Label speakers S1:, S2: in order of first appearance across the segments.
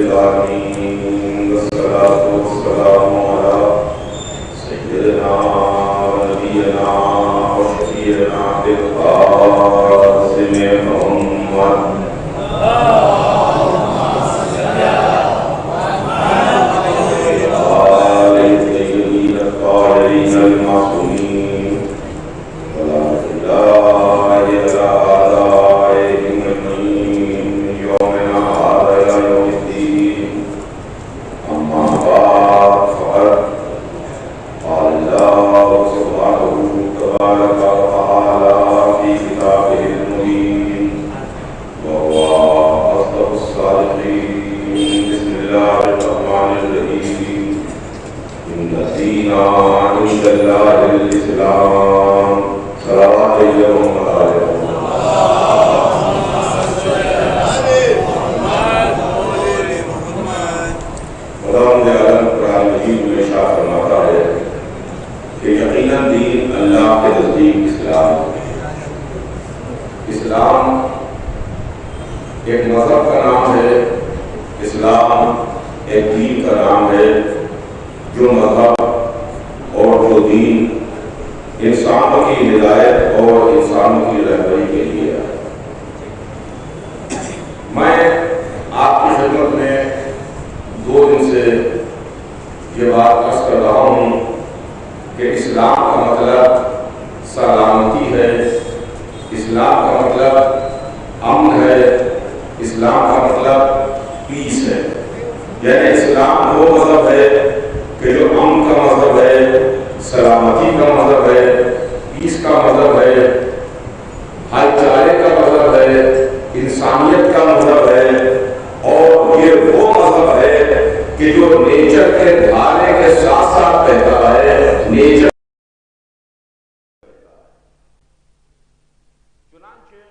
S1: العالمين والصلاة والسلام على سيدنا ونبينا وشفيعنا القاسم محمد آل الطيبين الطاهرين المعصومين ولا إله إلا آلائهم المنين من يومنا هذا إلى يوم الدين. أما بعد فقد قال الله سبحانه تبارك وتعالى في كتابه المبين وهو أصدق الصادقين. بسم الله الرحمن الرحيم. إن الدين عند الله الإسلام. صلوات اليوم عليكم. خداوند عالم قرآن مجید میں ارشاد فرماتا ہے کہ یقیناً دین اللہ کے نزدیک اسلام ہے. اسلام ایک مذہب کا نام ہے. اسلام ایک دین کا نام ہے. جو مذہب اور جو دین انسانوں کی ہدایت اور انسانوں کی رہبری کے لیے ہے. میں آپ کی خدمت میں 2 دن سے یہ بات عرض کر رہا ہوں کہ اسلام کا مطلب سلامتی ہے. اسلام کا مطلب امن ہے. اسلام کا مطلب پیس ہے. یعنی اسلام وہ مذہب ہے کہ جو امن کا مذہب ہے, سلامتی کا مذہب ہے, پیس کا مذہب ہے, بھائی چارے کا مذہب ہے, انسانیت کا مذہب ہے. اور یہ وہ مذہب ہے کہ جو نیچر کے دھارے کے ساتھ ساتھ بہتا ہے. نیچر
S2: چنانچہ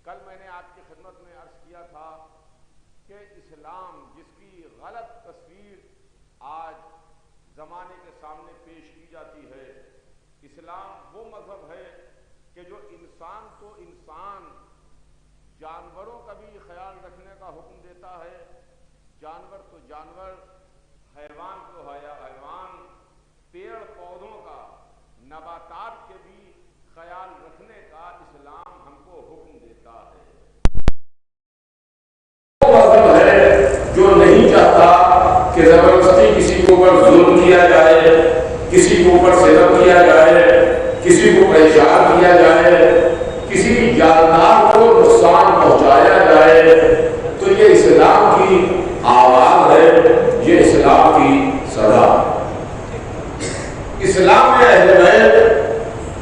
S2: کل میں نے آپ کی خدمت میں عرض کیا تھا کہ اسلام جس کی غلط تصویر آج زمانے کے سامنے پیش کی جاتی ہے, اسلام وہ مذہب ہے کہ جو انسان تو انسان, جانوروں کا بھی خیال رکھنے کا حکم دیتا ہے. جانور تو جانور, حیوان تو حیوان, پیڑ پودوں کا, نباتات کے بھی خیال رکھنے کا اسلام ہم کو حکم دیتا ہے.
S1: وہ مذہب ہے جو نہیں چاہتا کہ زبردستی کسی کے اوپر ظلم کیا جائے, کسی کے اوپر ستم کیا جائے, کسی کو پریشان کیا جائے, کسی جاندار کو نقصان پہنچایا جائے. تو یہ اسلام کی آواز ہے, یہ اسلام کی صدا. اسلام میں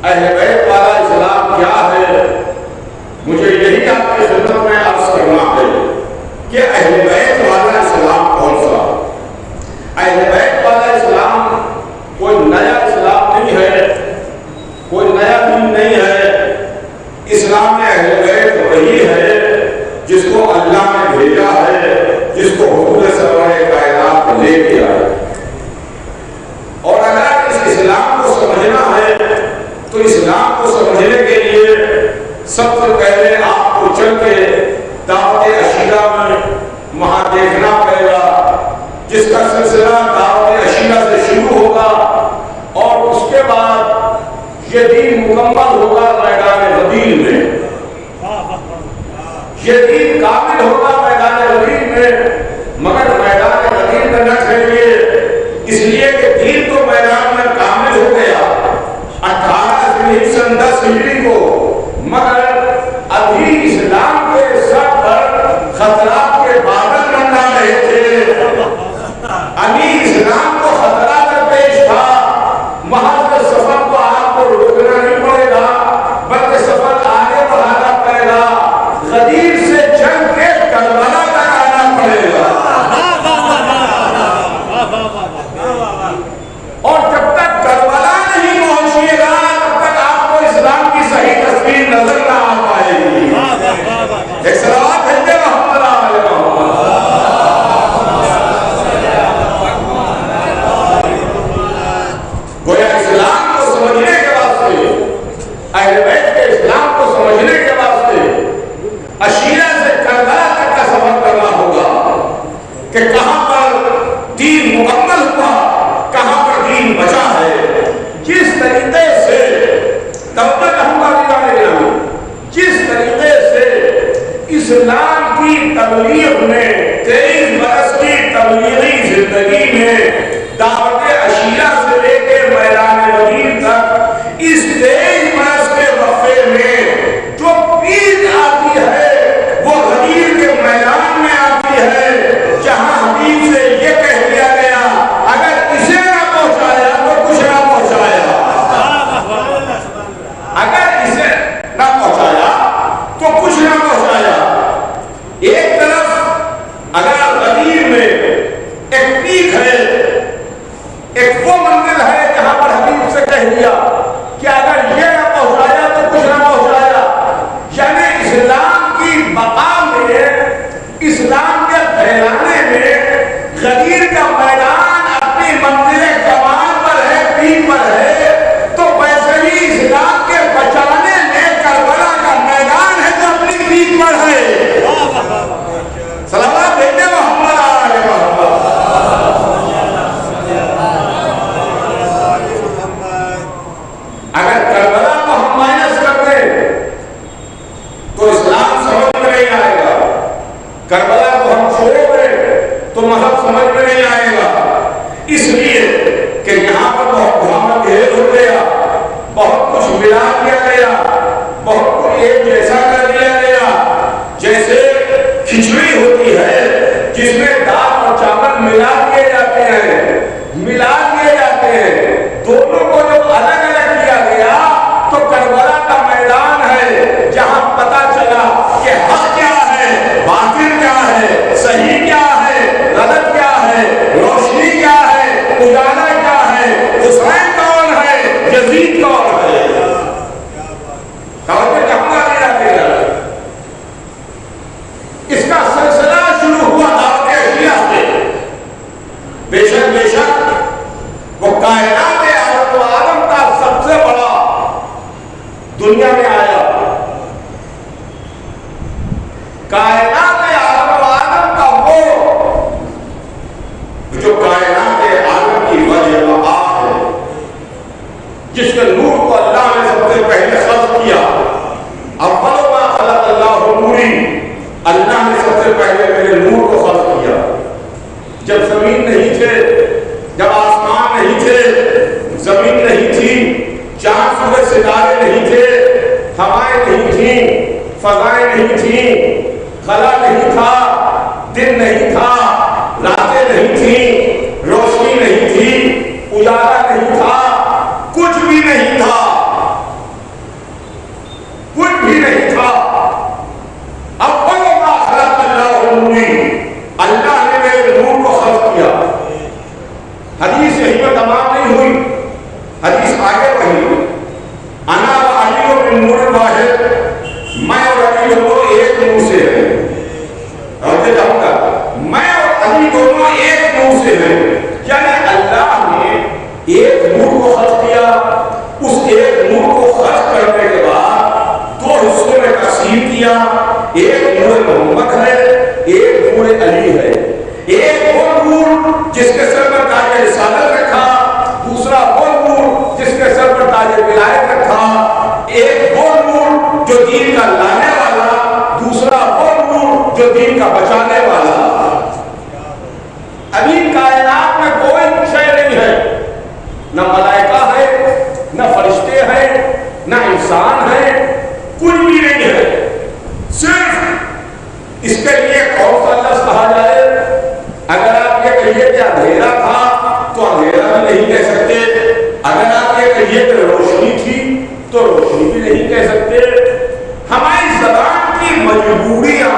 S1: اہل بیت والا اسلام کیا ہے, مجھے یہی آپ کی خدمت میں عرض کرنا ہے کہ اہل بیت والا اسلام کون سا. اہل بیت والا اسلام کوئی نیا اسلام نہیں ہے, کوئی نیا دین نہیں ہے. اسلام میں اہل بیت وہی ہے جس کو اللہ نے بھیجا ہے, جس کو حضور سرور کائنات لے کے آئے. اور اگر اس اسلام کو سمجھنا ہے تو اسلام کو سمجھنے کے لیے سب سے پہلے آپ کو چل کے دعوت عشیرہ میں وہاں دیکھنا پڑے گا, جس کا سلسلہ دعوت عشیرہ سے شروع ہوگا اور اس کے بعد یہ دین مکمل ہوگا میدان غدیر میں. یہ دین کامل ہوگا میدان غدیر میں, مگر میدان غدیر میں نہ ٹھہریے, اس لیے کہ دین تو میدان میں کامل ہو گیا 18 سن 10 ہجری کو, مگر ابھی اسلام کے سر پر خطرات کے بادل منڈا رہے تھے. ابھی اسلام کو خطرہ درپیش تھا. محض سفر کو آپ کو رکنا نہیں پڑے گا, بلکہ سفر آگے بڑھانا پڑے گا. غدیر سے جنگ کے کربلا تک آنا پڑے گا. اور جب تک کربلا نہیں پہنچیے گا تب تک آپ کو اسلام کی صحیح تصویر نظر نہ آ پائے گی. ایک صلوات بھیجے محمد آل محمد. گویا اسلام کو سمجھنے کے واسطے, اہل بیت کے اسلام کو سمجھنے کے واسطے عشیرہ سے کربلا تک کا سفر کرنا ہوگا. کہ کہاں پر دین مکمل ہوا، کہاں پر دین بچا ہے۔ جس طریقے سے جس طریقے سے اسلام کی تبلیغ میں 23 برس کی تبلیغی زندگی میں دعوت عشیرہ سے لے کے میدان غدیر تک اس 23 برس کے وقفے میں جو پیڑ آتی ہے وہ غدیر کے میدان میں آتی ہے، جہاں حبیب سے یہ کہہ دیا گیا اگر اسے نہ پہنچایا تو کچھ نہ پہنچایا، اگر اسے نہ پہنچایا تو کچھ نہ پہنچایا۔ ایک طرف اگر غدیر میں ایک پیک ہے، ایک وہ منزل ہے جہاں پر حبیب سے کہہ دیا کہ اگر یہ نہ پہنچایا تو کچھ نہ پہنچایا، یعنی اسلام کی بقا میں، اسلام کے پھیلانے میں غدیر کا میدان اپنی منزل کمال پر ہے، پیک پر ہے، تو ویسے ہی اسلام کے بچانے میں کربلا کا میدان ہے جو اپنی پیک پر ہے۔ صلوات بھیجے محمد آل محمد۔ اگر کربلا کو ہم مائنس کر دیں تو اسلام سمجھ میں نہیں آئے گا، کربلا کو ہم چھوڑ دیں تو مذہب سمجھ میں نہیں آئے گا، اس لیے کہ یہاں پر بہت بھامت ڈھیر ہو گیا، بہت کچھ ملا دیا گیا، بہت کچھ ایک جیسا کر دیا گیا، جیسے کھچڑی ہوتی ہے جس میں دال اور چاول ملا دیے جاتے ہیں، ملا دیے جاتے ہیں، دونوں کو جب الگ الگ کیا گیا تو کربلا کا میدان ہے جہاں پتا چلا کہ حق کیا ہے، باطل کیا ہے، صحیح کیا ہے، غلط کیا ہے، روشنی کیا ہے، اجالا کیا ہے، حسین کون ہے، یزید کون ہے۔ اس کا سلسلہ شروع ہوا دعوت عشیرہ سے۔ بے شک وہ کائنات حضرت آدم کا سب سے بڑا دنیا میں آیا، کائنات حضرت آدم کا وہ جو کائنات آدم کی وجہ وقار ہے، جس کے نور کو اللہ نے سب سے پہلے خلق کیا۔ اول ما خلق اللہ نوری، اللہ نے سب سے پہلے میرے نور کو خلق کیا۔ جب زمین نہیں تھے، جب آسمان نہیں تھے، زمین نہیں تھی، چاند سورج ستارے نہیں تھے، ہوائیں نہیں تھیں، فضائیں نہیں تھیں، خلا نہیں تھا، دن نہیں تھا، راتیں نہیں تھیں، روشنی نہیں تھی، اجالا نہیں تھا، کچھ بھی نہیں تھا، کچھ بھی نہیں تھا۔ اول ما خلق اللہ نوری، اللہ نے میرے نور کو خلق کیا۔ حدیث یہی پر تمام نہیں ہوئی، حدیث آگے بڑھی، انا و علی من نور واحد، میں اور علی دونوں ایک نور سے ہیں۔ اور جاؤں گا، میں اور علی دونوں ایک نور سے ہیں، یعنی اللہ نے ایک نور کو خلق کیا، اس ایک نور کو خلق کرنے کے بعد دو حصوں میں تقسیم کیا، ایک نور محمد ہے، ایک نور علی ہے۔ ایک وہ نور جس کے سر پر تاج رسالت رکھا، دوسرا وہ نور جس کے سر پر تاج ولایت رکھا، ایک وہ نور جو دین کا لانے والا، دوسرا وہ نور جو دین کا بچانے والا۔ ابھی کائنات میں کوئی شے نہیں ہے، نہ ملائکہ ہے، نہ فرشتے ہیں، نہ انسان ہے، کچھ بھی نہیں ہے۔ صرف اس کے لیے کون سا لفظ کہا جائے؟ اگر آپ یہ کہیے کہ اندھیرا تھا تو اندھیرا بھی نہیں کہہ سکتے، اگر آپ یہ کہیے کہ روشنی تھی تو روشنی بھی نہیں کہہ سکتے۔ ہماری زبان کی مجبوریاں،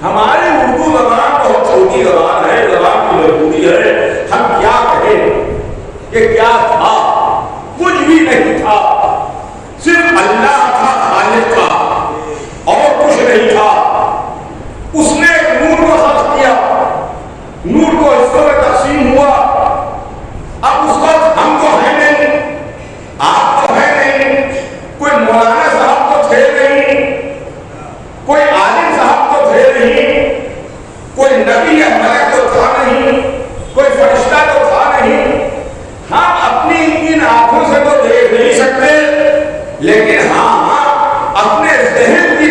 S1: ہماری اردو زبان بہت چھوٹی زبان ہے، زبان کی مجبوری ہے، ہم کیا کہیں کہ کیا تھا؟ کچھ بھی نہیں تھا، صرف اللہ تھا خالق کا، اور کچھ نہیں تھا۔ اس نے ایک نور کو خلق کیا، نور کو حصوں میں تقسیم ہوا۔ اب اس وقت ہم تو ہیں نہیں، آپ تو ہیں نہیں، کوئی مولانا صاحب تو تھے نہیں، کوئی عالم صاحب تو تھے نہیں، کوئی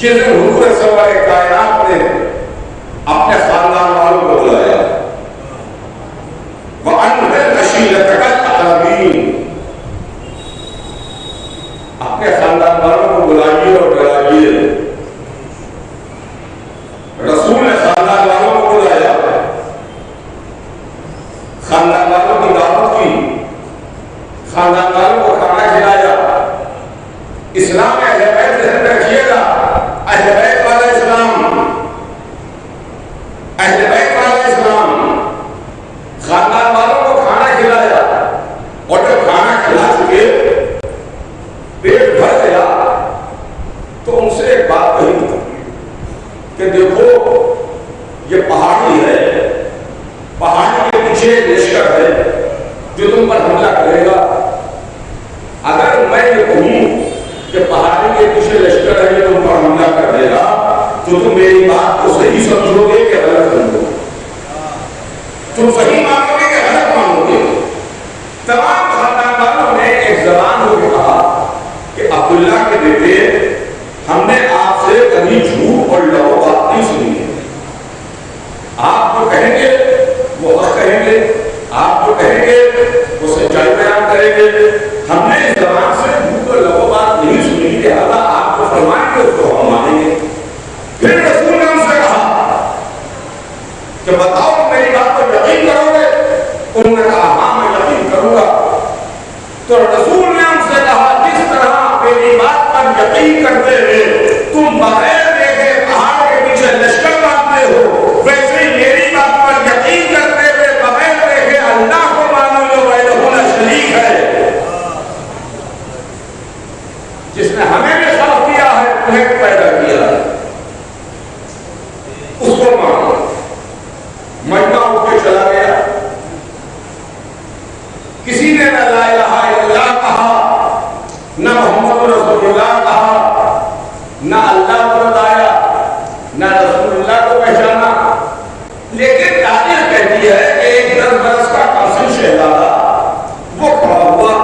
S1: جس دن حضور سرور کائنات نے اپنے خاندان والوں کو بلایا، وَأَنذِرْ عَشِيرَتَكَ الْأَقْرَبِينَ، اپنے خاندان والوں کو بلائیے اور ڈرائیے۔ رسول نے خاندان والوں کو بلایا، خاندان والوں کی دعوت کی، خاندان والوں کو کھانا کھلایا۔ اسلام میں اہل بیت ذہن رکھیے گا، اہل بیت والا اسلام، اہل بیت والا اسلام، خاندان والوں کو کھانا کھلایا، اور جب کھانا کھلا چکے پیٹ بھر گیا تو ان سے ایک بات کہی کہ دیکھو یہ پہاڑی ہے، پہاڑی کے پیچھے ایک لشکر ہے جو تم پر حملہ کرے گا۔ اگر میں یہ کہوں کہ پہاڑی کے پیچھے لشکر ہے جو تم پر حملہ کر دے گا تو تم میری بات کو صحیح سمجھو گے کہ غلط سمجھو گے؟ تم صحیح مانو گے کہ غلط مانو گے؟ تمام خاندان والوں نے ایک زبان ہو کے کہا کہ عبداللہ کے بیٹے، ہم نے آپ سے کبھی جھوٹ اور لو بات نہیں سنی ہے۔ آپ جو کہیں گے وہ حق کہیں گے، آپ جو کہیں گے وہ سچائی بیان کریں گے۔ ہم نے اس زبان سے جھوٹ اور لو بات نہیں سنی، لہٰذا آپ جو فرمائیں گے اس کو ہم مانیں گے۔ پھر رسول نے ان سے کہا کہ بتاؤ میری بات پر یقین کرو گے؟ انہوں نے کہا ہاں میں یقین کروں گا۔ تو رسول نے ان سے کہا جس طرح میری بات پر یقین کرتے ہوئے تم بغیر دیکھے پہاڑ کے پیچھے لشکر باندھتے ہو، ویسے ہی میری بات پر یقین کرتے ہوئے بغیر دیکھے اللہ کو مانو جو وحدہ لا شریک ہے، جس نے ہمیں بھی خلق کیا ہے، تمہیں بھی پیدا کیا ہے، اس کو مانو۔ مجمع اٹھ کے چلا گیا، کسی نے نہ لا الہ الا اللہ کہا، نہ محمد رسول اللہ کہا، نہ اللہ کو بتایا، نہ رسول اللہ کو پہچانا۔ لیکن تاریخ کہتی ہے کہ ایک 10 برس کا قاسم شہزادہ وہ کھڑا ہوا،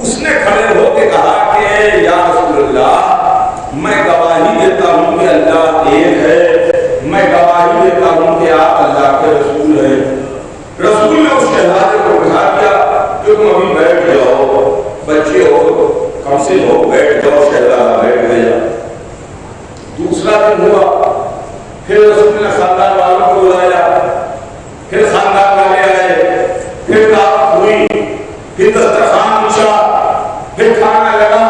S1: اس نے کھڑے ہو کے کہا کہ یا رسول اللہ، میں گواہی دیتا ہوں کہ اللہ ایک ہے، میں گواہی دیتا ہوں کہ آپ اللہ کے رسول ہیں۔ رسول نے اس شہزادے کو بٹھا دیا کہ تم ابھی بیٹھ جاؤ، بچے ہو کم سے ہو، بیٹھ جاؤ۔ شہزادہ بیٹھ گیا۔ دوسرا دن ہوا، پھر رسول نے خاندان والوں کو بلایا، پھر خاندان والے آئے، پھر دعوت ہوئی، پھر دسترخوان بچھا، پھر کھانا لگا،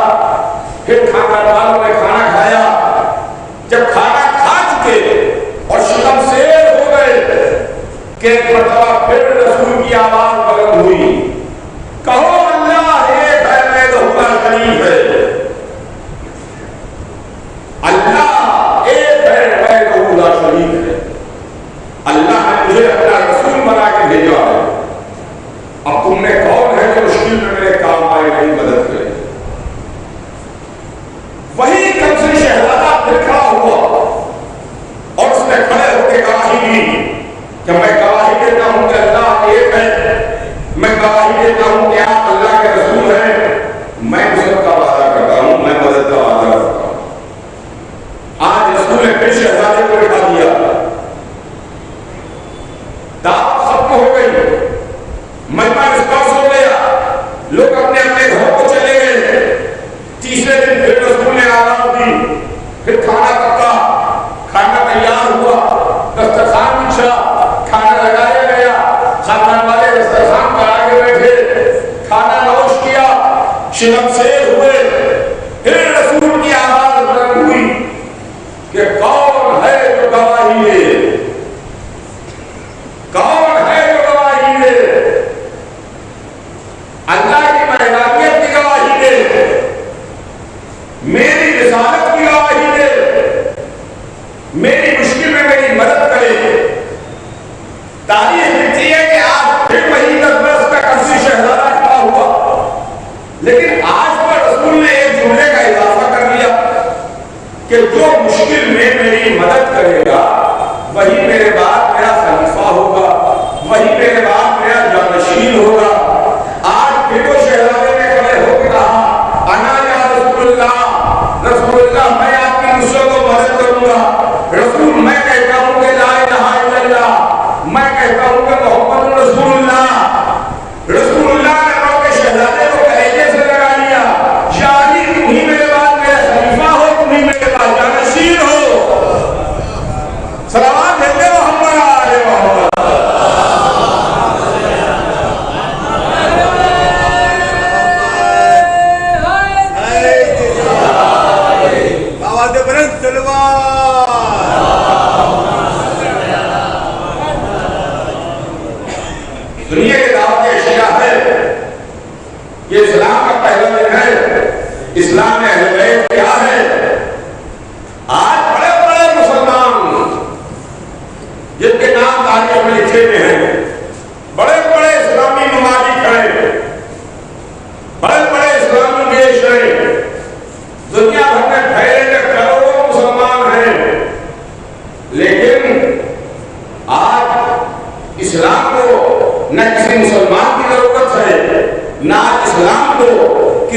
S1: پھر خاندان والوں نے کھانا کھایا۔ جب کھانا کھا چکے اور شکم سیر ہو گئے کہ ایک مرتبہ پھر رسول کی آواز بلند ہوئی، کہو اللہ ایک ہے، وحدہ لا شریک ہے۔ اللہ ایک ہے، وحدہ لا شریک ہے۔ اللہ نے مجھے اپنا رسول بنا کے بھیجا ہے، اب تم نے کون ہے جو مشکل میں میرے کام آئے، میری مدد کرے؟ وہی کمسن شہزادہ پھر کھڑا ہوا اور اس نے کھڑے ہو کے گواہی دی کہ میں گواہی دیتا ہوں کہ اللہ ایک ہے، میں گواہی دیتا ہوں کہ آپ اللہ کے رسول ہیں، میں نصرت کا وعدہ کرتا ہوں، میں مدد کا وعدہ کرتا ہوں۔ آج رسول نے پھر شہزادے کو بٹھا دیا، دعوت ختم ہو گئی، مجمع ڈسپرس ہو گیا، لوگ اپنے اپنے گھروں کو چلے گئے۔ تیسرے دن پھر رسول نے آواز دی، پھر کھانا پکا، کھانا تیار ہوا، دسترخوان بچھا، کھانا لگایا گیا، خاندان والے دسترخوان پر آگے بیٹھے، کھانا نوش کیا، شکم سیر ہوئے۔ پھر رسول کی آواز بلند ہوئی کہ کون ہے جو گواہی دے، کون ہے جو گواہی دے، اللہ کی وحدانیت کی گواہی دے، میری رسالت کی گواہی دے، میری مشکل میں میری مدد کرے۔ تاریخ لکھتی ہے کہ آج پھر وہی 10 برس کا قاسم شہزادہ کھڑا ہوا، لیکن آج پر رسول نے ایک جملے کا اضافہ کر دیا کہ جو مشکل میں میری مدد کرے گا وہی میرے بعد میرا خلیفہ ہوگا، وہی میرے بعد میرا جانشین ہوگا۔ آج پھر وہ شہزادے نے کھڑے ہو کے کہا انا یا رسول اللہ، رسول اللہ میں آپ کی نصرت و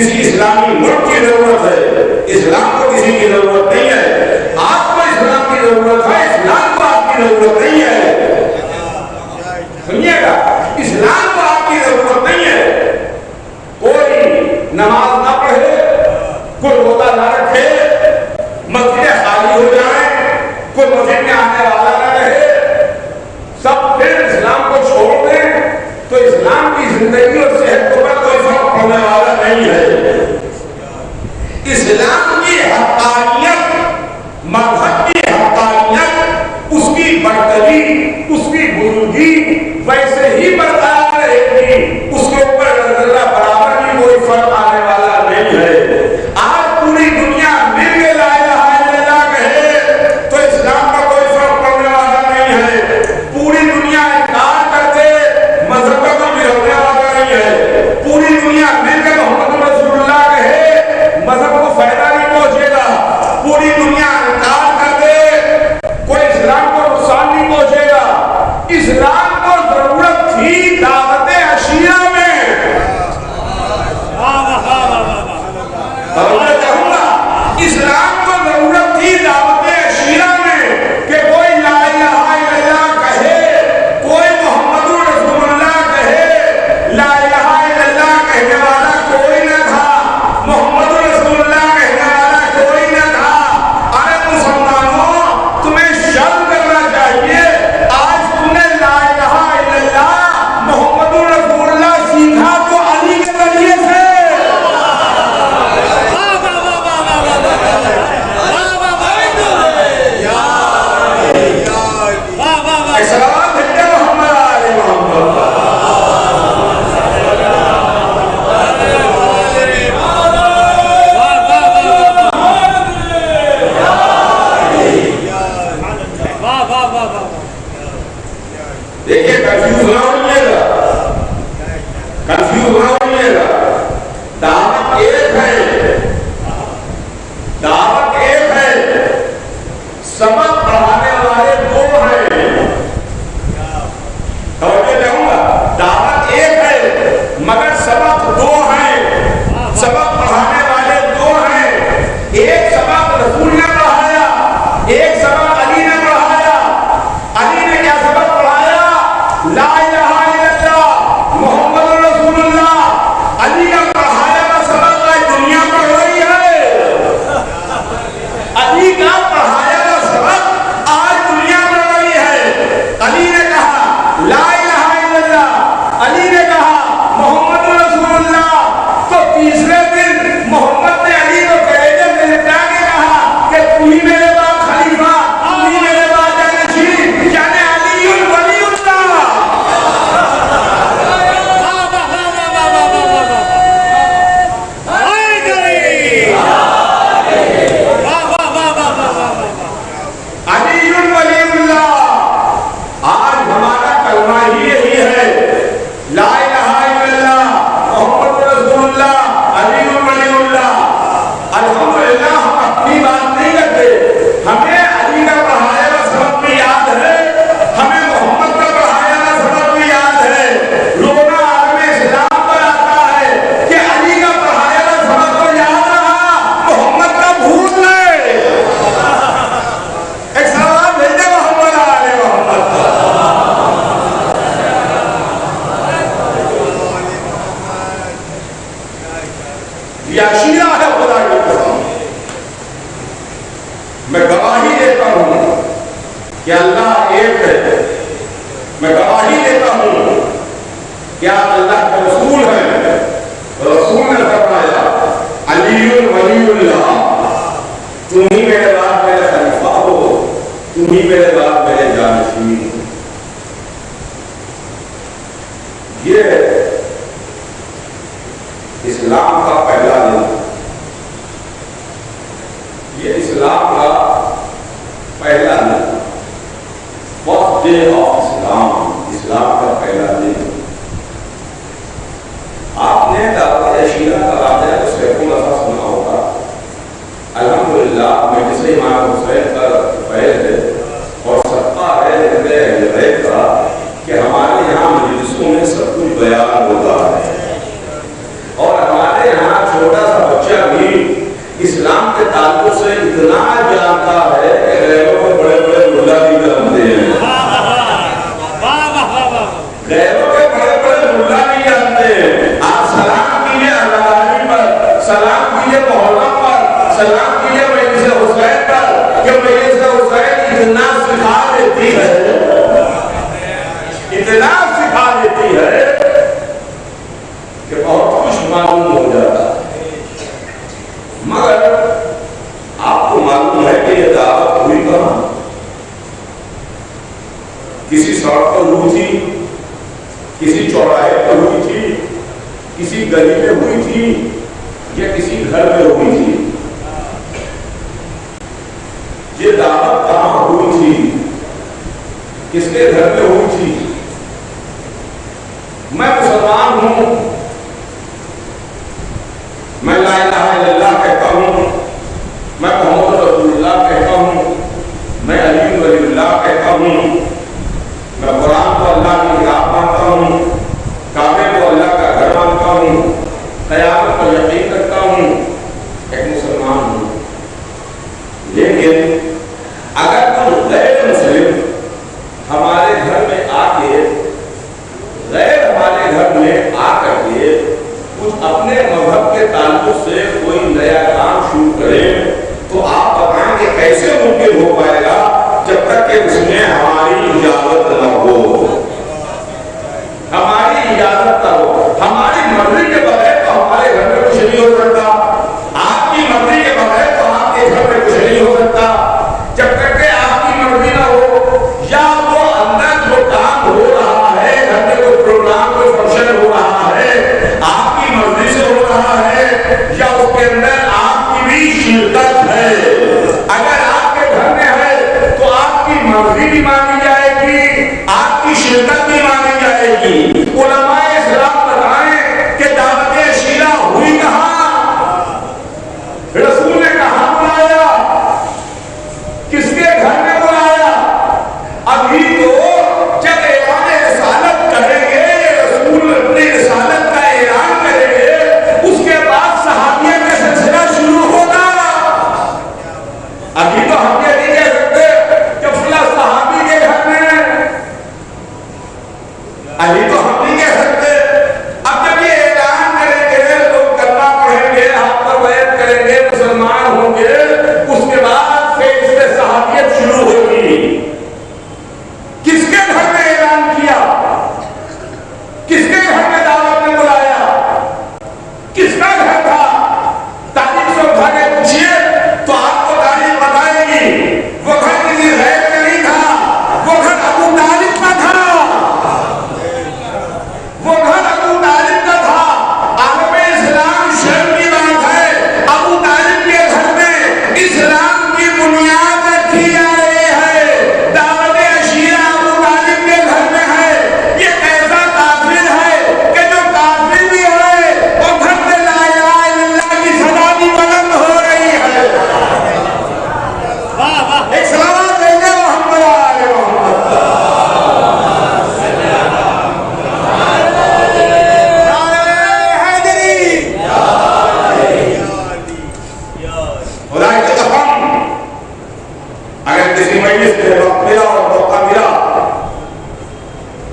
S1: کسی اسلامی ملک کی ضرورت ہے، اسلام کو کسی کی ضرورت نہیں ہے۔ آپ کو اسلام کی ضرورت ہے، اسلام کو آپ کی ضرورت نہیں ہے۔ سنیے گا، اسلام کو آپ کی ضرورت نہیں ہے۔ کوئی نماز نہ پڑھے، کوئی روزہ نہ رکھے، مسجدیں خالی ہو جائیں، کوئی مسجد میں آنے والا نہ رہے، سب پھر اسلام کو چھوڑ دیں، تو اسلام کی زندگی اور صحت پر کوئی فرق پڑنے والا نہیں ہے۔ اسلام کی حقانیت، مذہب کی حقانیت، اس کی برتری، اس کی بزرگی ویسے ہی برقرار رہے گی، اس کے اوپر ذرہ برابر بھی کوئی فرق آنے والا نہیں ہے۔ آج پوری دنیا مل کے لا الہ الا اللہ کہے تو اسلام کا کوئی فرق پڑنے والا نہیں ہے۔ پوری دنیا انکار کر دے، مذہب کا کوئی ہونے والا نہیں ہے۔ پوری دنیا مل کے محمد رسول اللہ کہے، مذہب کو فائدہ نہیں پہنچے گا۔ پوری دنیا انکار کر دے، کوئی اسلام کو نقصان نہیں پہنچے گا۔ اسلام کو ضرورت تھی دعوت عشیرہ میں، اسلام کو ضرورت تھی دعوت عشیرہ میں کہ کوئی لا الہ الا اللہ کہے، کوئی محمد رسول اللہ کہے۔ لا الہ الا اللہ کہنے والا کوئی نہ تھا، محمد رسول اللہ کہنے والا کوئی نہ تھا۔ ارے مسلمانوں، تمہیں شرم کرنا چاہیے، آج تم نے لا الہ الا اللہ محمد رسول اللہ سیکھا تو علی کے ذریعے سے۔ سلام بھیجے محمد آل محمد۔ دیکھیے کنفیوز نہ ہوئیے گا، کنفیوز نہ ہوئیے گا۔ دعوت ایک ہے، دعوت ایک ہے، سبق پڑھانے والے دو ہیں۔ توجہ چاہوں گا، دعوت ایک ہے مگر سبق دو ہیں، سبق پڑھانے والے دو ہیں۔ ایک سبق رسول نے پڑھایا، ایک سبق علی نے پڑھایا۔ علی نے کیا سبق پڑھایا؟ لا الہ الا اللہ محمد رسول اللہ۔ علی کا پڑھایا کا سبق آج دنیا پڑھ رہی ہے، علی کا پڑھایا کا سبق آج دنیا پڑھ رہی ہے۔ علی نے کہا لا الہ الا اللہ، علی نے کہا محمد رسول اللہ، تو تیسرے دن محمد نے علی کو کلیجے میں لٹا کے کہا کہ تو ہی میرے بعد خلیفہ، تو ہی میرے بعد جانشین، یعنی علی ولی اللہ۔ علی ولی اللہ۔ آج ہمارا کلمہ ہی یہی ہے، لا الہ الا اللہ محمد رسول اللہ علی ولی اللہ۔ الحمدللہ ہم اپنی بات نہیں کرتے، ہمیں علی کا پڑھایا ہوا سبق بھی یاد ہے، ہمیں محمد کا پڑھایا ہوا سبق بھی یاد ہے۔ رونا عالم اسلام پر آتا ہے کہ علی کا پڑھایا ہوا سبق تو یاد رہا، محمد کا بھول گئے۔ ایک سلام بھیجے محمد آل محمد۔ یہ عشیرہ ہے خدا کی قسم۔ میں گواہی دیتا ہوں کہ اللہ ایک ہے، میں گواہی دیتا ہوں کہ آپ اللہ کے رسول ہیں۔ رسول نے فرمایا علی ولی اللہ، تم ہی میرے بعد میرے خلیفہ ہو، تم ہی میرے بعد میرے جانشین ہو۔ یہ اسلام کا پہلا دن، یہ اسلام کا پہلا دن، فرسٹ ڈے کے تعلق سے اتنا جانتا ہے کہ غیروں کے بڑے بڑے ملا بھی جانتے ہیں، غیروں کے بڑے بڑے ملا بھی جانتے ہیں۔ آپ سلام کیجئے اللہ پر، سلام کیجئے محرم پر، سلام کیجئے مجلس حسین پر، کہ مجلس حسین اتنا سکھا دیتی ہے، اتنا سکھا دیتی ہے کہ بہت کچھ معلوم ہو جاتا ہے۔ مگر آپ کو معلوم ہے کہ یہ دعوت ہوئی کہاں؟ کسی سڑک پر ہوئی تھی، کسی چوراہے پر ہوئی تھی، کسی گلی میں ہوئی تھی، یا کسی گھر میں ہوئی تھی؟ یہ دعوت کہاں ہوئی تھی؟ کس کے گھر میں ہوئی تھی؟ میں مسلمان ہوں، میں لا الہ الا اللہ کہتا ہوں، میں محمد رسول اللہ کہتا ہوں، میں علی ولی اللہ کہتا ہوں، میں قرآن کو اللہ کی کتاب مانتا ہوں، کعبے کو اللہ کا گھر مانتا ہوں، قیامت پر یقین رکھتا ہوں، ایک مسلمان ہوں۔ لیکن اگر کوئی غیر مسلم ہمارے گھر میں آ کے، غیر ہمارے گھر میں آ کر کے کچھ اپنے مذہب کے تعلق سے کوئی نیا کام شروع کرے تو آپ بتائیں کہ کیسے ممکن ہو پائے گا جب تک کہ اس میں ہماری اجازت نہ ہو، ہماری اجازت نہ ہو۔ ہماری مرضی کے بغیر تو ہمارے گھر میں کچھ نہیں ہو سکتا، آپ کی مرضی کے بغیر تو آپ کے گھر میں کچھ نہیں ہو سکتا۔ جب تک کہ آپ کی مرضی نہ ہو، یا وہ اندر جو کام ہو رہا ہے، گھر میں کوئی پروگرام، کوئی فنکشن ہو رہا ہے، آپ کی مرضی سے ہو رہا ہے، یا اس کے اندر آپ کی بھی شرکت ہے، اگر آپ کے گھر میں ہے تو آپ کی مرضی بھی مانی جائے گی، آپ کی شرکت بھی مانی جائے گی۔ علماء اسلام بتائیں کہ دعوت شیعہ ہوئی کہاں؟ رسول نے کہاں بلایا؟ کس کے گھر میں بلایا؟ ابھی تو جب اعلان رسالت کریں گے، رسول اپنی رسالت کا اعلان کریں گے، اس کے بعد صحابیت کا سلسلہ شروع ہوگا۔ ابھی تو ہم یہ نہیں کہہ سکتے کہ فلاں صحابی کے گھر میں، ابھی تو ہم نہیں کہہ سکتے۔ اب جب یہ اعلان کریں گے، لوگ کلمہ پڑھیں گے، ہاتھ پر بیعت کریں گے، مسلمان ہوں گے، اس کے بعد پھر اس میں صحابیت شروع ہوگی۔ کس کے گھر میں اعلان کیا؟ کس کے گھر میں دعوت میں بلایا؟ کس کا گھر تھا؟ تاریخ سے اٹھا کے پوچھیے تو آپ کو تاریخ بتائے گی۔ وہ گھر کسی غیر کا نہیں تھا، وہ گھر ابو طالب کا تھا، وہ گھر ابو طالب کا تھا۔ عالم اسلام شرم کی بات ہے، ابو طالب کے گھر میں اسلام کی بنیاد رکھی جا رہی ہے، دعوت شیعہ ابو طالب کے گھر میں ہے۔ یہ ایسا کافر ہے کہ جو کافر بھی ہے اور گھر سے لا الہ الا اللہ کی صدا بھی بلند ہو رہی ہے۔ ایک سلام دیں گے محمد آل محمد۔ خدا کی قسم، اگر کسی مجلس میں وقت ملا اور موقع ملا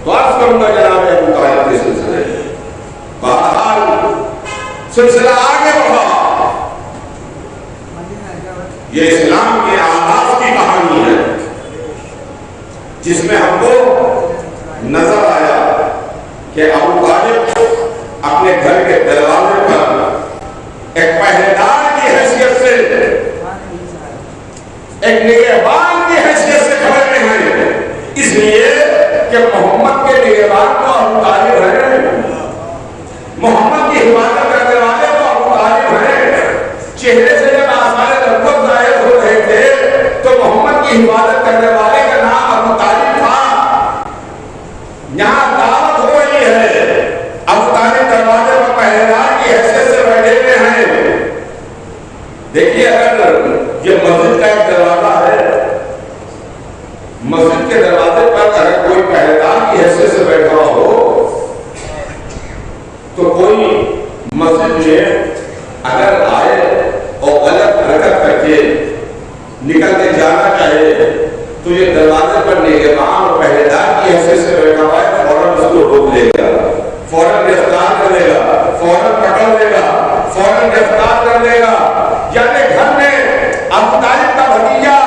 S1: تو عرض کروں گا جناب ابو طالب کے سلسلے۔ بہرحال سلسلہ آگے بڑھا، یہ اسلام کے آغاز کی کہانی ہے جس میں ہم کو نظر آیا کہ ابو طالب اپنے گھر کے دروازے پر ایک پہریدار کی حیثیت سے، ایک نگہبان کی حیثیت سے کھڑے ہوئے ہیں، اس لیے کہ محمد کے نگہبان تو ابو طالب ہیں، محمد کی حفاظت کرنے والے تو ابو طالب ہیں۔ چہرے سے جب آثار نبوت ظاہر ہو رہے تھے تو محمد کی حفاظت کرنے والے کا نام ابو طالب تھا۔ یہاں دعوت ہو رہی ہے، ابو طالب دروازے پر پہریدار کی حیثیت سے بیٹھے ہوئے ہیں۔ دیکھیے، اگر یہ مسجد کا ایک دروازہ ہے، مسجد کے دروازے پر اگر کوئی پہریدار کی حیثیت سے بیٹھا ہو تو کوئی مسجد میں اگر آئے اور غلط حرکت نکل کے جانا چاہے تو یہ دروازے پر نگہبان اور پہرے دار کی حیثیت سے بیٹھا ہوا ہے، فوراً اس کو روک لے گا، فوراً گرفتار کر لے گا، فوراً پکڑ لے گا، فوراً گرفتار کر لے گا۔ یعنی گھر میں ابو طالب کا بھتیجا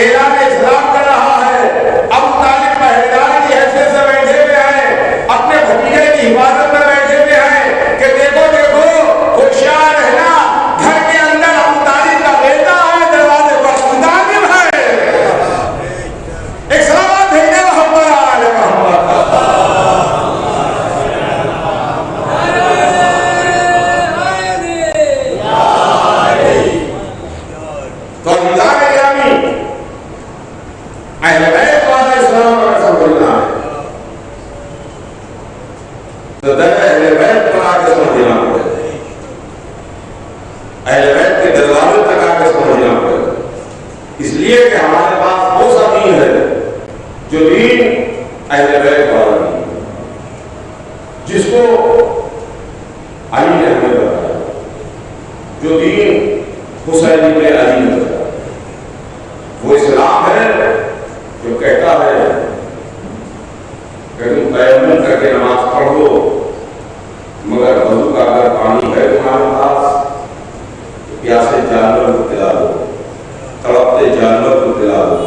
S1: اعلان اسلام کر رہا ہے، ابو طالب پہرے دار کی حیثیت سے بیٹھے ہوئے ہیں، اپنے بھتیجے کی حفاظت میں بیٹھے ہوئے ہیں کہ دیکھو دیکھو ہوشیار رہنا، گھر کے اندر ابو طالب کا بیٹا ہے، دروازے پر مداخل ہے۔ ایک سلام بھیجے محمد آل محمد۔ تو اللہ گرامی، اہل بیت والا اسلام کا سمجھنا ہے تو در اہل بیت پر آ کے سمجھنا پڑے، اہل بیت کے دروازے تک آ کے سمجھنا پڑے، اس لیے کہ ہمارے پاس وہ سا دین ہے جو دین اہل بیت والا دین ہے، جس کو علی نے ہمیں بتایا، جو دین حسین ابن علی نے بتایا، وہ اسلام ہے جو کہتا ہے کہ تم تیمم کر کے نماز پڑھ لو، مگر وضو کا اگر پانی ہے تمہارے پاس تو پیاسے جانور کو پلا دو، تڑپتے جانور کو پلا دو،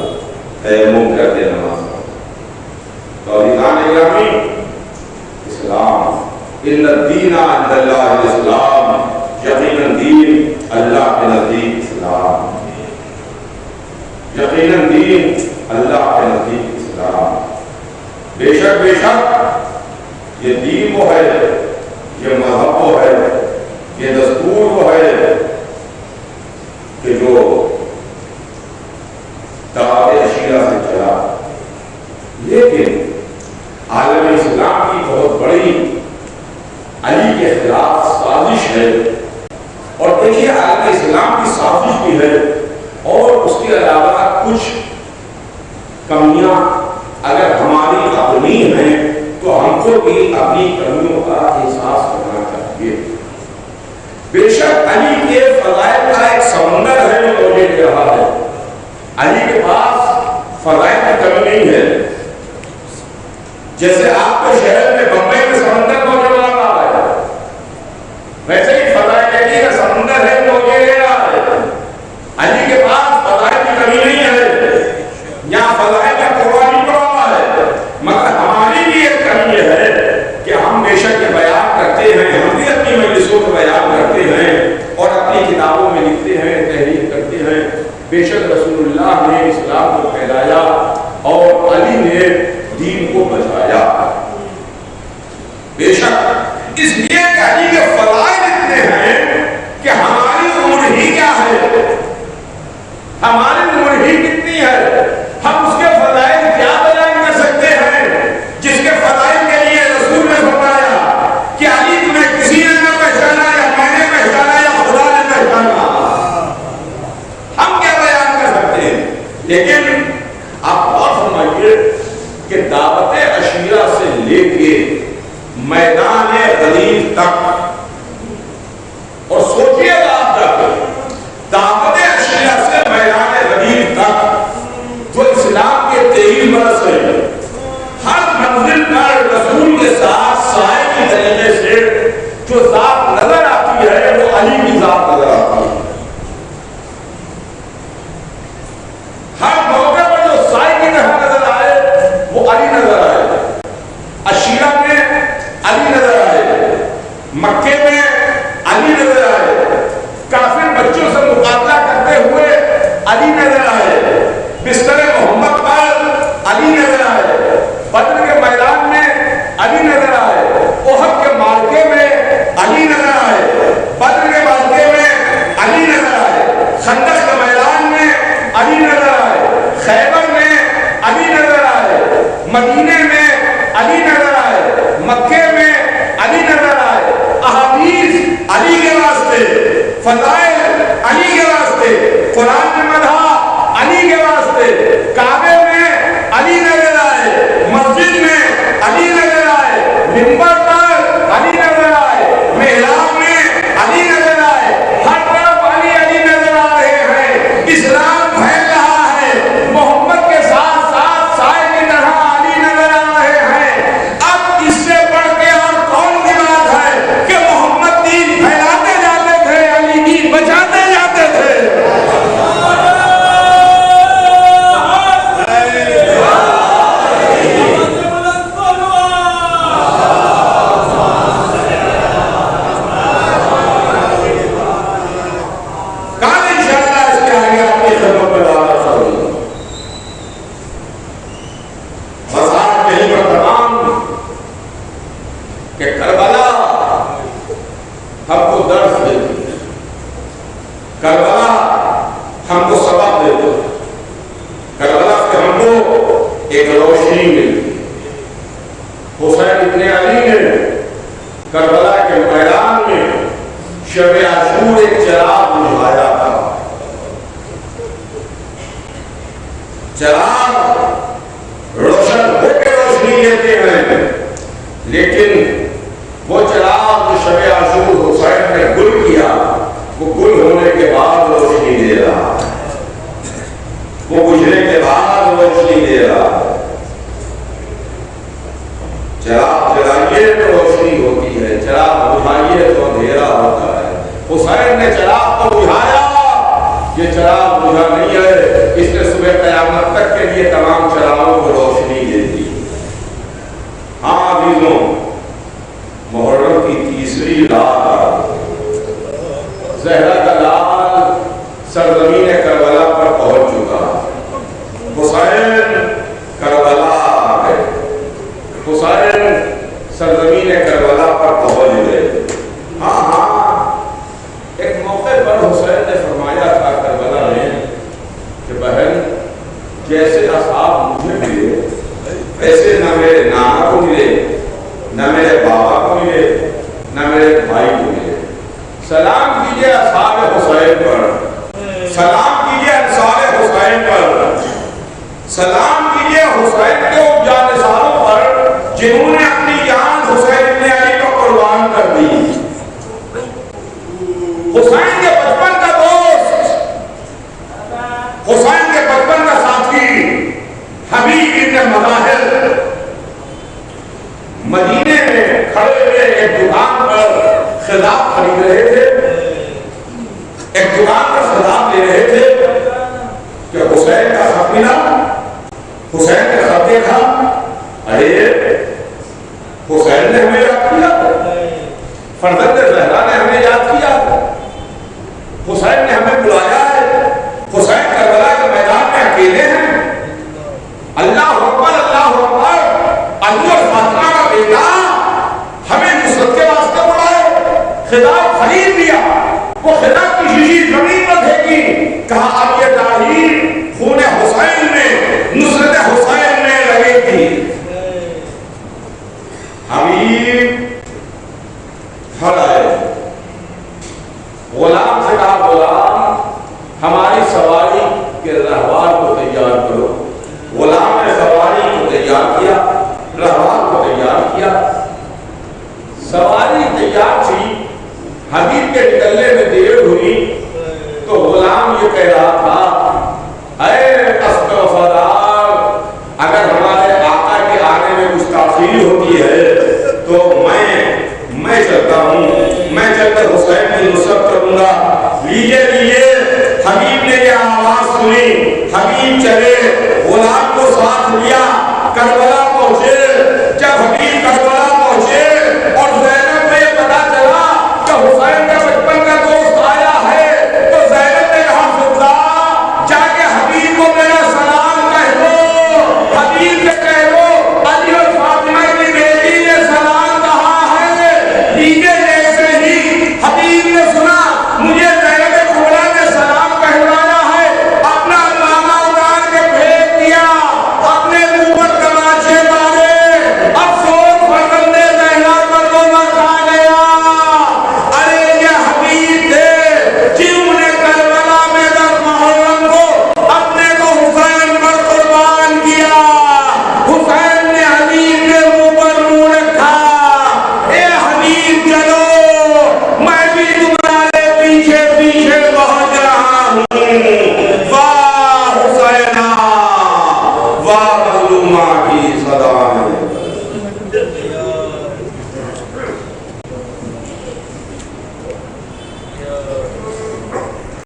S1: تیمم کر کے نماز پڑھو۔ تو عزیزان گرامی، اسلام ان الدین عند اللہ الاسلام، یقیناً دین اللہ کے نزدیک اسلام، یقیناً دین اللہ کے نزدیک اسلام۔ بے شک یہ دین وہ ہے، یہ مذہب وہ ہے، یہ دستور وہ ہے کہ جو دعوت عشیرہ سے چلا، لیکن عالم اسلام کی بہت بڑی علی کے خلاف سازش ہے، اور دیکھیے عالم اسلام کی سازش بھی ہے، اور اس کے علاوہ کچھ کمیاں اگر ہماری اپنی ہیں تو ہم کو بھی اپنی کمیوں کا احساس کرنا چاہیے۔ بے شک علی کے فضائل کا ایک سمندر ہے جو موجود دے رہا ہے، علی کے پاس فضائل کی کمی نہیں ہے، جیسے آپ کے شہر میں بمبئی میں سمندر موجود رہا ہے، ویسے ہی فضائل علی کا سمندر ہے جو موجود دے رہا ہے۔ علی کے پاس فضائل کی کمی نہیں ہے، یہاں فضائل کا قرآن پڑھا ہے، مگر ہماری بھی ایک کمی یہ ہے کہ ہم بے شک یہ بیان کرتے ہیں، ہم بھی اپنی مجلسوں میں بیان کرتے ہیں اور اپنی کتابوں میں لکھتے ہیں، تحریر کرتے ہیں، بے شک رسول اللہ نے اسلام کو پھیلایا اور علی نے دین کو بچایا۔ بے شک اس لیے کہ علی کے فضائل اتنے ہیں کہ ہماری عمر ہی کیا ہے، ہماری عمر ہی کتنی ہے، ہم اس کے فضائل کیا بیان کر سکتے ہیں جس کے فضائل کے لیے رسول نے فرمایا کہ علی تمہیں کسی نے نہ پہچانا، یا میں نے پہچانا، یا خدا نے پہچانا، ہم کیا بیان کر سکتے ہیں۔ لیکن آپ غور فرمائیے کہ دعوت عشیرہ سے لے کے میدان غدیر تک، اور سوچیے گا آپ جا کے دعوت عشیرہ سے میدان غدیر تک جو اسلام کے 23 برس ہے، ہر منزل پر رسول کے ساتھ سائے کی طریقے سے جو ذات نظر آتی ہے وہ علی کی ذات نظر آتی ہے۔ ہر موقع پر جو سائے کی طرح نظر آئے وہ علی نظر آئے، عشیرہ میں علی نظر آئے، مکے میں علی نظر آئے، کافر بچوں سے مقابلہ کرتے ہوئے علی نظر آئے، بستر محمد پر علی نظر آئے، بدر کے میدان میں علی نظر آئے، احد کے معرکے میں علی نظر آئے، بدر کے معرکے میں علی نظر آئے، خندق کے میدان میں علی نظر آئے، خیبر میں علی نظر آئے، مدینے میں علی نظر آئے، مکے میں علی نظر آئے، احادیث علی کے واسطے، فضائل علی کے واسطے، قرآن میں مدح علی کے واسطے، کعبے میں علی نظر آئے، مسجد میں علی نظر آئے، منبر پر علی نظر آئے، محراب میں علی نظر آئے، ہر طرف علی علی نظر آ رہے ہیں۔ اسلام پھیل رہا کربلا ہم کو سبق دیتا ہے، کربلا سے ہم کو ایک روشنی ملتی۔ حسین ابن علی نے کربلا کے میدان میں شب عاشور ایک چراغ بجھایا تھا۔ چراغ روشن ہو کے روشنی دیتے ہیں، لیکن وہ چراغ جو شب عاشور حسین نے گل کیا، وہ گل ہونے کے بعد روشنی دے رہا ہے، وہ بجھنے کے بعد روشنی دے رہا ہے۔ چراغ جلائیے تو روشنی ہوتی ہے، چراغ بجھائیے تو اندھیرا ہوتا ہے۔ حسین نے چراغ کو بجھایا، یہ چراغ بجھا نہیں ہے، اس نے صبح قیامت تک کے لیے تمام چراغوں کو روشنی دے دی۔ ہاں عزیزوں، محرم کی تیسری رات زہرا کا لال سرزمین کربلا پر پہنچ چکا۔ حسین کربلا آ گئے، حسین سرزمین کربلا پر پہنچ گئے۔ ہاں ایک موقع پر حسین نے فرمایا تھا کربلا میں کہ بہن، جیسے اصحاب مجھے ملے ویسے نہ میرے نانا کو ملے، نہ میرے بابا کو ملے، نہ میرے بھائی کو ملے۔ سلام کیجئے اصحاب حسین پر، سلام کیجئے انصار حسین پر، سلام کیجئے حسین کے جانثاروں پر جنہوں نے اپنی جان حسین ابن علی کو قربان کر دی۔ حسین کے بچپن کا دوست، حسین کے بچپن کا ساتھی حبیب ابن مظاہر مدینے میں کھڑے ہوئے ایک دکان پر خضاب خرید رہے تھے، ایک دکان پر خضاب لے رہے تھے کہ حسین کا خط ملا، حسین کا خط دیکھا، ارے حسین نے ہمیں یاد کیا، فرزند زہرا نے ہمیں یاد کیا، حسین نے ہمیں بلایا ہے، حسین کربلا کے میدان میں اکیلے ہیں۔ اللہ اکبر، اللہ اکبر، علی اور فاطمہ کا بیٹا ہمیں نصرت کے واسطے بلائے، خضاب خرید لیا، وہ خضاب کی شیشی زمین پر پھینکی، کہا اب یہ داڑھی خون حسین میں، نصرت حسین میں لگے گی۔ حبیب پھل آئے، غلام سے کہا غلام ہماری سواری کے رہوار کو تیار کرو۔ غلام نے سواری کو تیار کیا، رہوار کو تیار کیا، سواری تیار تھی۔ حبیب کے نکلنے میں دیر ہوئی تو غلام یہ کہہ رہا تھا، اے اسب وفادار، اگر ہمارے آقا کے آنے میں کچھ تاخیر ہوتی ہے تو میں چلتا ہوں، میں چل کر حسین کی نصرت کروں گا۔ لیجئے حبیب نے یہ آواز سنی، حبیب چلے، غلام کو ساتھ لیا، کربلا